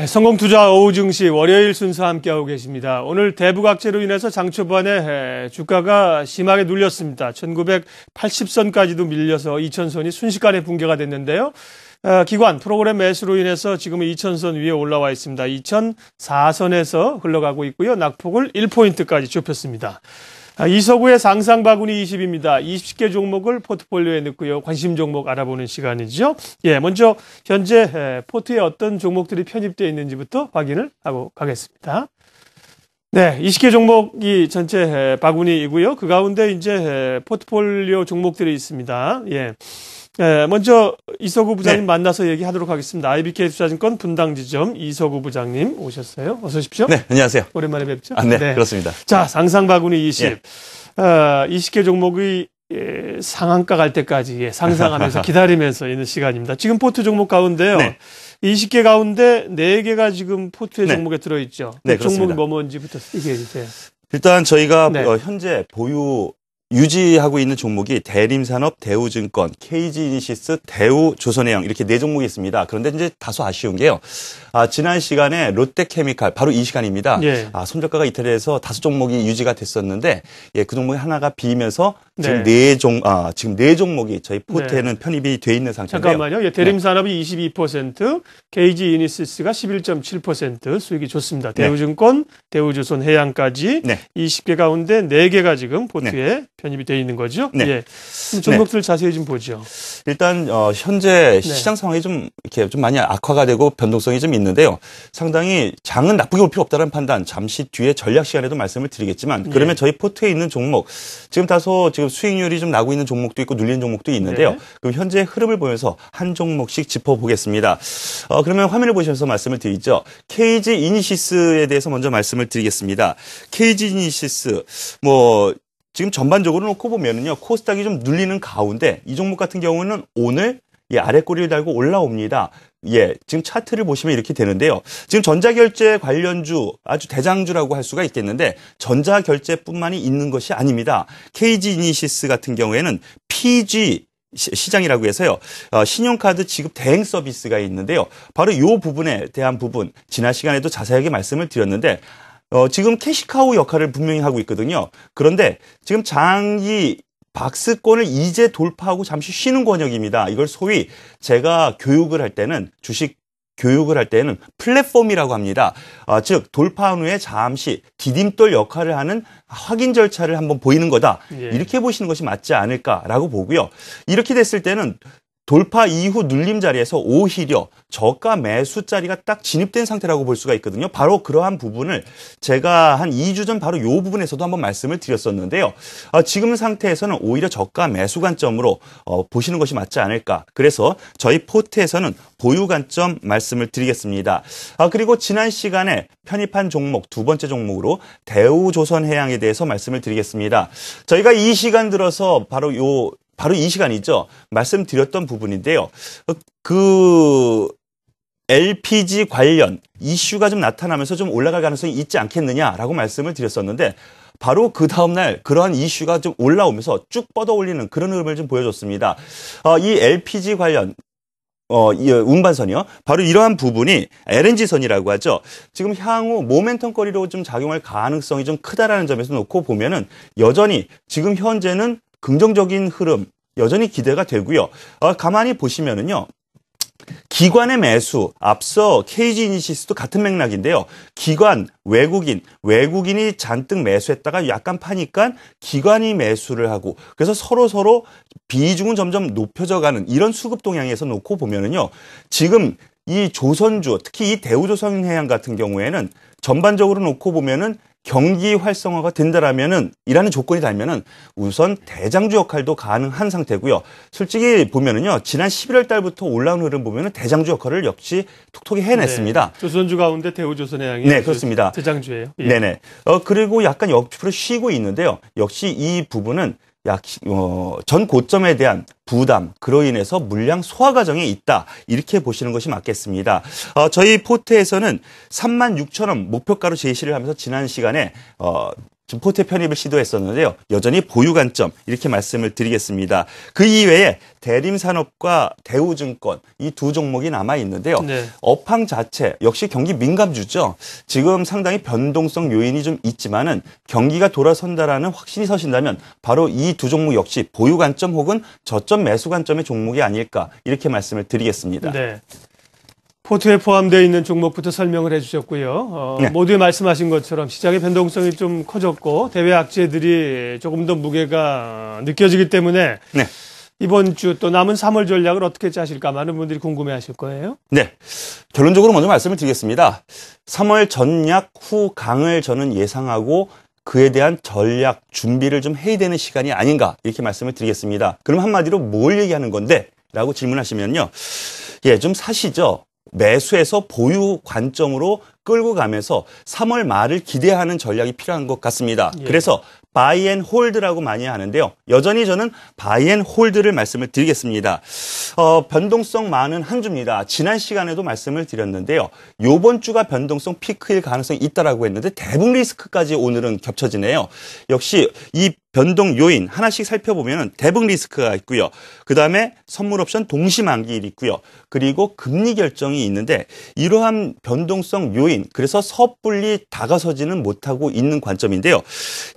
네, 성공투자 오후 증시 월요일 순서 함께하고 계십니다. 오늘 대북 악재로 인해서 장 초반에 주가가 심하게 눌렸습니다. 1980선까지도 밀려서 2000선이 순식간에 붕괴가 됐는데요. 기관 프로그램 매수로 인해서 지금은 2000선 위에 올라와 있습니다. 2004선에서 흘러가고 있고요. 낙폭을 1포인트까지 좁혔습니다. 이서구의 상상 바구니 20입니다. 20개 종목을 포트폴리오에 넣고요. 관심 종목 알아보는 시간이죠. 예, 먼저 현재 포트에 어떤 종목들이 편입되어 있는지부터 확인을 하고 가겠습니다. 네, 20개 종목이 전체 바구니이고요. 그 가운데 이제 포트폴리오 종목들이 있습니다. 예. 먼저 이서구 부장님 만나서 얘기하도록 하겠습니다. IBK 투자증권 분당지점 이서구 부장님 오셨어요. 어서 오십시오. 네, 안녕하세요. 오랜만에 뵙죠. 네, 그렇습니다. 자, 상상 바구니 20. 20개 종목이 상한가 갈 때까지 상상하면서 기다리면서 있는 시간입니다. 지금 포트 종목 가운데요. 네. 20개 가운데 4개가 지금 포트의 종목에 들어있죠. 네, 그 종목이 뭔지부터 얘기해 주세요. 일단 저희가 현재 보유 유지하고 있는 종목이 대림산업, 대우증권, KG이니시스, 대우조선해양 이렇게 4종목이 있습니다. 그런데 이제 다소 아쉬운 게요. 지난 시간에 롯데케미칼 바로 이 시간입니다. 예. 손절가가 이탈해서 5종목이 유지가 됐었는데 그 종목이 하나가 비면서 지금 4종목이 저희 포트에는 편입이 돼 있는 상태인데요. 잠깐만요. 대림산업이 22%, KG이니시스가 11.7% 수익이 좋습니다. 대우증권, 대우조선해양까지 20개 가운데 4개가 지금 포트에 편입이 되어 있는 거죠. 네. 예. 종목들 자세히 좀 보죠. 일단 현재 시장 상황이 좀 이렇게 좀 많이 악화가 되고 변동성이 좀 있는데요. 상당히 장은 나쁘게 볼 필요 없다는 판단 잠시 뒤에 전략 시간에도 말씀을 드리겠지만 그러면 저희 포트에 있는 종목 지금 다소 지금 수익률이 좀 나고 있는 종목도 있고 눌리는 종목도 있는데요. 그럼 현재 흐름을 보면서 한 종목씩 짚어보겠습니다. 그러면 화면을 보시면서 말씀을 드리죠. KG이니시스에 대해서 먼저 말씀을 드리겠습니다. KG이니시스 지금 전반적으로 놓고 보면은요, 코스닥이 좀 눌리는 가운데 이 종목 같은 경우는 오늘 아래 꼬리를 달고 올라옵니다. 지금 차트를 보시면 이렇게 되는데요. 지금 전자결제 관련주 아주 대장주라고 할 수가 있겠는데 전자결제뿐만이 있는 것이 아닙니다. KG이니시스 같은 경우에는 PG 시장이라고 해서요. 신용카드 지급 대행 서비스가 있는데요. 바로 이 부분에 대한 부분 지난 시간에도 자세하게 말씀을 드렸는데 지금 캐시카우 역할을 분명히 하고 있거든요. 그런데 지금 장이 박스권을 이제 돌파하고 잠시 쉬는 권역입니다. 이걸 소위 제가 교육을 할 때는 주식 교육을 할 때는 플랫폼이라고 합니다. 즉 돌파한 후에 잠시 디딤돌 역할을 하는 확인 절차를 한번 보이는 거다. 이렇게 보시는 것이 맞지 않을까라고 보고요. 이렇게 됐을 때는 돌파 이후 눌림 자리에서 오히려 저가 매수 자리가 딱 진입된 상태라고 볼 수가 있거든요. 바로 그러한 부분을 제가 한 2주 전 바로 이 부분에서도 한번 말씀을 드렸었는데요. 지금 상태에서는 오히려 저가 매수 관점으로 보시는 것이 맞지 않을까. 그래서 저희 포트에서는 보유 관점 말씀을 드리겠습니다. 그리고 지난 시간에 편입한 종목 두 번째 종목으로 대우조선해양에 대해서 말씀을 드리겠습니다. 저희가 이 시간 들어서 바로 이 시간이죠. 말씀드렸던 부분인데요. LPG 관련 이슈가 좀 나타나면서 좀 올라갈 가능성이 있지 않겠느냐라고 말씀을 드렸었는데 바로 그 다음날 그러한 이슈가 좀 올라오면서 쭉 뻗어 올리는 그런 흐름을 좀 보여줬습니다. 이 LPG 관련 이 운반선이요. 바로 이러한 부분이 LNG선이라고 하죠. 지금 향후 모멘텀거리로 좀 작용할 가능성이 좀 크다라는 점에서 놓고 보면은 여전히 지금 현재는 긍정적인 흐름 여전히 기대가 되고요. 가만히 보시면은요. 기관의 매수, 앞서 KG이니시스도 같은 맥락인데요. 기관, 외국인이 잔뜩 매수했다가 약간 파니까 기관이 매수를 하고 그래서 서로 비중은 점점 높여져 가는 이런 수급 동향에서 놓고 보면은요. 지금 이 조선주, 특히 이 대우조선해양 같은 경우에는 전반적으로 놓고 보면은 경기 활성화가 된다라면은 이라는 조건이 달면은 우선 대장주 역할도 가능한 상태고요. 솔직히 보면은요. 지난 11월 달부터 올라온 흐름 보면은 대장주 역할을 역시 톡톡히 해냈습니다. 조선주 가운데 대우조선해양이 그렇습니다. 대장주예요. 네네. 그리고 약간 옆으로 쉬고 있는데요. 역시 이 부분은 전 고점에 대한 부담, 그로 인해서 물량 소화 과정에 있다. 이렇게 보시는 것이 맞겠습니다. 저희 포트에서는 36,000원 목표가로 제시를 하면서 지난 시간에 좀 포트에 편입을 시도했었는데요. 여전히 보유 관점 이렇게 말씀을 드리겠습니다. 그 이외에 대림산업과 대우증권 이 두 종목이 남아 있는데요. 네. 업황 자체 역시 경기 민감주죠. 지금 상당히 변동성 요인이 좀 있지만은 경기가 돌아선다라는 확신이 서신다면 바로 이 두 종목 역시 보유 관점 혹은 저점 매수 관점의 종목이 아닐까 이렇게 말씀을 드리겠습니다. 네. 포트에 포함되어 있는 종목부터 설명을 해주셨고요. 네. 모두에 말씀하신 것처럼 시장의 변동성이 좀 커졌고 대외 악재들이 조금 더 무게가 느껴지기 때문에 네. 이번 주 또 남은 3월 전략을 어떻게 짜실까 많은 분들이 궁금해하실 거예요. 네. 결론적으로 먼저 말씀을 드리겠습니다. 3월 전략 후 강을 저는 예상하고 그에 대한 전략 준비를 좀 해야 되는 시간이 아닌가 이렇게 말씀을 드리겠습니다. 그럼 한마디로 뭘 얘기하는 건데? 라고 질문하시면요. 예, 좀 사시죠. 매수해서 보유 관점으로 끌고 가면서 3월 말을 기대하는 전략이 필요한 것 같습니다. 예. 그래서 바이 앤 홀드라고 많이 하는데요. 여전히 저는 바이 앤 홀드를 말씀을 드리겠습니다. 변동성 많은 한 주입니다. 지난 시간에도 말씀을 드렸는데요. 요번 주가 변동성 피크일 가능성이 있다라고 했는데 대북 리스크까지 오늘은 겹쳐지네요. 역시 이 변동 요인 하나씩 살펴보면 대북 리스크가 있고요. 그다음에 선물 옵션 동시 만기일이 있고요. 그리고 금리 결정이 있는데 이러한 변동성 요인 그래서 섣불리 다가서지는 못하고 있는 관점인데요.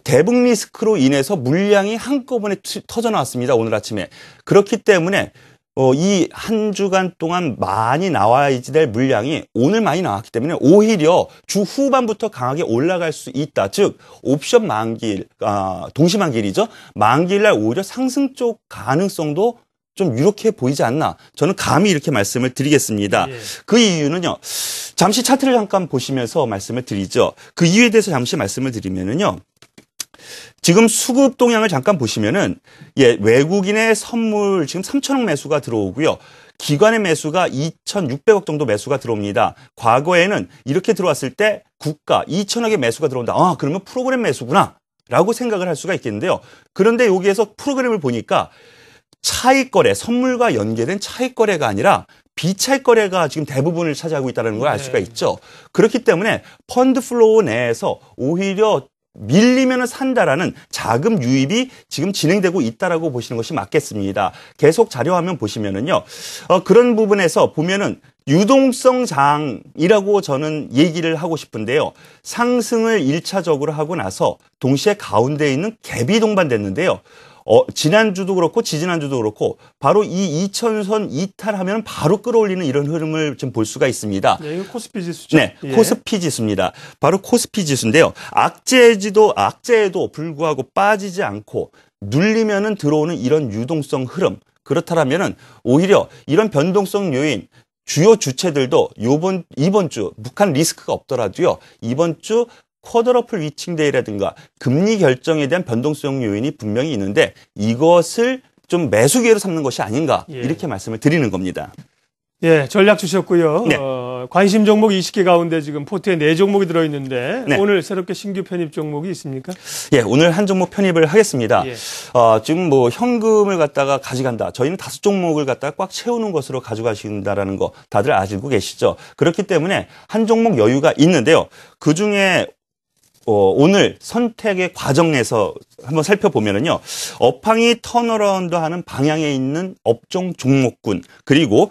대북 리스크로 인해서 물량이 한꺼번에 터져 나왔습니다. 오늘 아침에. 그렇기 때문에 이 한 주간 동안 많이 나와야지 될 물량이 오늘 많이 나왔기 때문에 오히려 주 후반부터 강하게 올라갈 수 있다. 즉 옵션 만기일, 동시 만기일이죠. 만기일날 오히려 상승 쪽 가능성도 좀 유력해 보이지 않나. 저는 감히 이렇게 말씀을 드리겠습니다. 예. 그 이유는요. 잠시 차트를 잠깐 보시면서 말씀을 드리죠. 그 이유에 대해서 잠시 말씀을 드리면은요. 지금 수급 동향을 잠깐 보시면은 외국인의 선물 지금 3천억 매수가 들어오고요. 기관의 매수가 2,600억 정도 매수가 들어옵니다. 과거에는 이렇게 들어왔을 때 국가 2천억의 매수가 들어온다. 그러면 프로그램 매수구나 라고 생각을 할 수가 있겠는데요. 그런데 여기에서 프로그램을 보니까 차익 거래, 선물과 연계된 차익 거래가 아니라 비차익 거래가 지금 대부분을 차지하고 있다는 걸 알 수가 있죠. 그렇기 때문에 펀드 플로우 내에서 오히려 밀리면 산다라는 자금 유입이 지금 진행되고 있다라고 보시는 것이 맞겠습니다. 계속 자료화면 보시면은요. 그런 부분에서 보면은 유동성 장이라고 저는 얘기를 하고 싶은데요. 상승을 1차적으로 하고 나서 동시에 가운데 있는 갭이 동반됐는데요. 지난주도 그렇고 지지난주도 그렇고 바로 이 2000선 이탈하면 바로 끌어올리는 이런 흐름을 좀 볼 수가 있습니다. 네, 이거 코스피 지수죠. 네, 예. 코스피 지수입니다. 바로 코스피 지수인데요. 악재에도 불구하고 빠지지 않고 눌리면은 들어오는 이런 유동성 흐름. 그렇다면은 오히려 이런 변동성 요인 주요 주체들도 이번 주 북한 리스크가 없더라도요. 이번 주 쿼드러플 위칭데이라든가 금리 결정에 대한 변동성 요인이 분명히 있는데 이것을 좀 매수 기회로 삼는 것이 아닌가 이렇게 말씀을 드리는 겁니다. 예, 전략 주셨고요. 네. 관심 종목 20개 가운데 지금 포트에 4종목이 들어있는데 네. 오늘 새롭게 신규 편입 종목이 있습니까? 예, 오늘 한 종목 편입을 하겠습니다. 예. 지금 뭐 현금을 갖다가 가져간다. 저희는 5종목을 갖다가 꽉 채우는 것으로 가져가신다라는 거 다들 아시고 계시죠. 그렇기 때문에 한 종목 여유가 있는데요. 그중에 오늘 선택의 과정에서 한번 살펴보면은요. 업황이 턴어라운드하는 방향에 있는 업종 종목군 그리고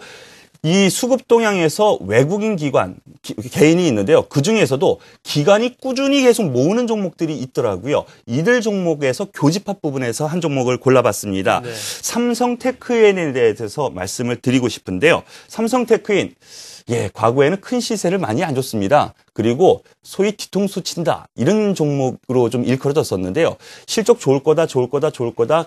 이 수급 동향에서 외국인 기관, 개인이 있는데요. 그중에서도 기관이 꾸준히 계속 모으는 종목들이 있더라고요. 이들 종목에서 교집합 부분에서 한 종목을 골라봤습니다. 네. 삼성테크인에 대해서 말씀을 드리고 싶은데요. 삼성테크인, 과거에는 큰 시세를 많이 안 줬습니다. 그리고 소위 뒤통수 친다 이런 종목으로 좀 일컬어졌었는데요. 실적 좋을 거다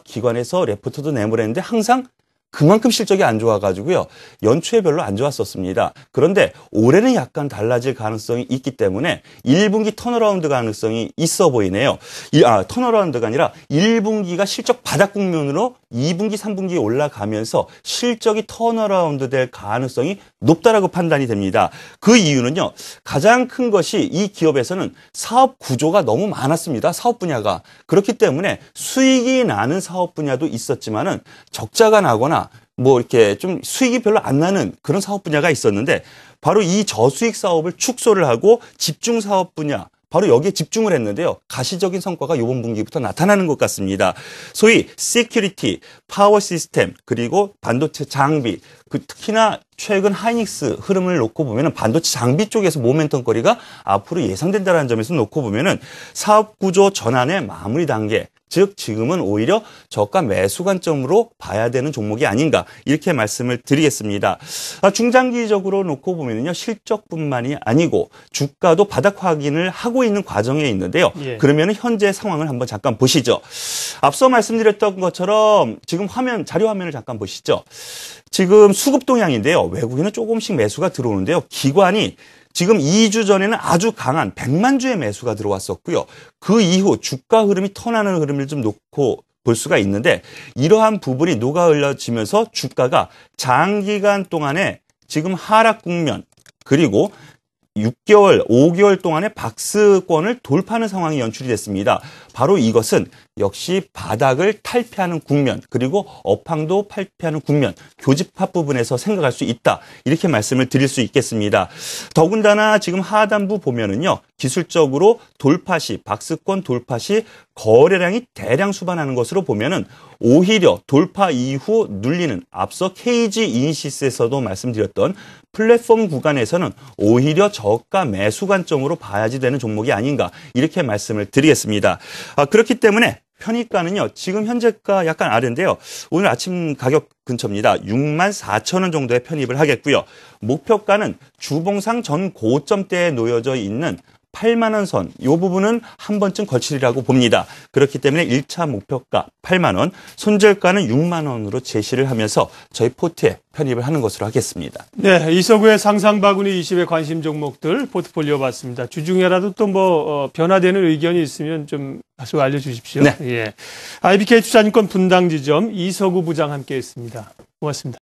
기관에서 레포트도 내보냈는데 항상 그만큼 실적이 안 좋아가지고요. 연초에 별로 안 좋았었습니다. 그런데 올해는 약간 달라질 가능성이 있기 때문에 1분기 턴어라운드 가능성이 있어 보이네요. 턴어라운드가 아니라 1분기가 실적 바닥 국면으로 2분기, 3분기에 올라가면서 실적이 턴어라운드 될 가능성이 높다라고 판단이 됩니다. 그 이유는요. 가장 큰 것이 이 기업에서는 사업 구조가 너무 많았습니다. 사업 분야가. 그렇기 때문에 수익이 나는 사업 분야도 있었지만은 적자가 나거나 이렇게 좀 수익이 별로 안 나는 그런 사업 분야가 있었는데 바로 이 저수익 사업을 축소를 하고 집중 사업 분야 바로 여기에 집중을 했는데요. 가시적인 성과가 이번 분기부터 나타나는 것 같습니다. 소위 시큐리티, 파워 시스템, 그리고 반도체 장비, 특히나 최근 하이닉스 흐름을 놓고 보면은 반도체 장비 쪽에서 모멘텀거리가 앞으로 예상된다는 점에서 놓고 보면은 사업 구조 전환의 마무리 단계, 즉 지금은 오히려 저가 매수 관점으로 봐야 되는 종목이 아닌가 이렇게 말씀을 드리겠습니다. 중장기적으로 놓고 보면요 실적뿐만이 아니고 주가도 바닥 확인을 하고 있는 과정에 있는데요. 예. 그러면은 현재 상황을 한번 잠깐 보시죠. 앞서 말씀드렸던 것처럼 지금 자료 화면을 잠깐 보시죠. 지금 수급 동향인데요. 외국인은 조금씩 매수가 들어오는데요. 기관이 지금 2주 전에는 아주 강한 100만 주의 매수가 들어왔었고요. 그 이후 주가 흐름이 턴하는 흐름을 좀 놓고 볼 수가 있는데 이러한 부분이 녹아 흘러지면서 주가가 장기간 동안에 지금 하락 국면 그리고 6개월, 5개월 동안의 박스권을 돌파하는 상황이 연출이 됐습니다. 바로 이것은 역시 바닥을 탈피하는 국면 그리고 업황도 탈피하는 국면 교집합 부분에서 생각할 수 있다 이렇게 말씀을 드릴 수 있겠습니다. 더군다나 지금 하단부 보면은요 기술적으로 돌파 시 박스권 돌파 시 거래량이 대량 수반하는 것으로 보면은 오히려 돌파 이후 눌리는 앞서 KG 이니시스에서도 말씀드렸던 플랫폼 구간에서는 오히려 저가 매수 관점으로 봐야지 되는 종목이 아닌가 이렇게 말씀을 드리겠습니다. 그렇기 때문에 편입가는요. 지금 현재가 약간 아래인데요. 오늘 아침 가격 근처입니다. 64,000원 정도에 편입을 하겠고요. 목표가는 주봉상 전 고점대에 놓여져 있는 8만 원 선, 이 부분은 한 번쯤 거치리라고 봅니다. 그렇기 때문에 1차 목표가 8만 원, 손절가는 6만 원으로 제시를 하면서 저희 포트에 편입을 하는 것으로 하겠습니다. 네, 이서구의 상상바구니 20의 관심 종목들 포트폴리오 봤습니다. 주중에라도 또 변화되는 의견이 있으면 좀 다소 알려주십시오. 네. 예. IBK 투자증권 분당지점 이서구 부장 함께했습니다. 고맙습니다.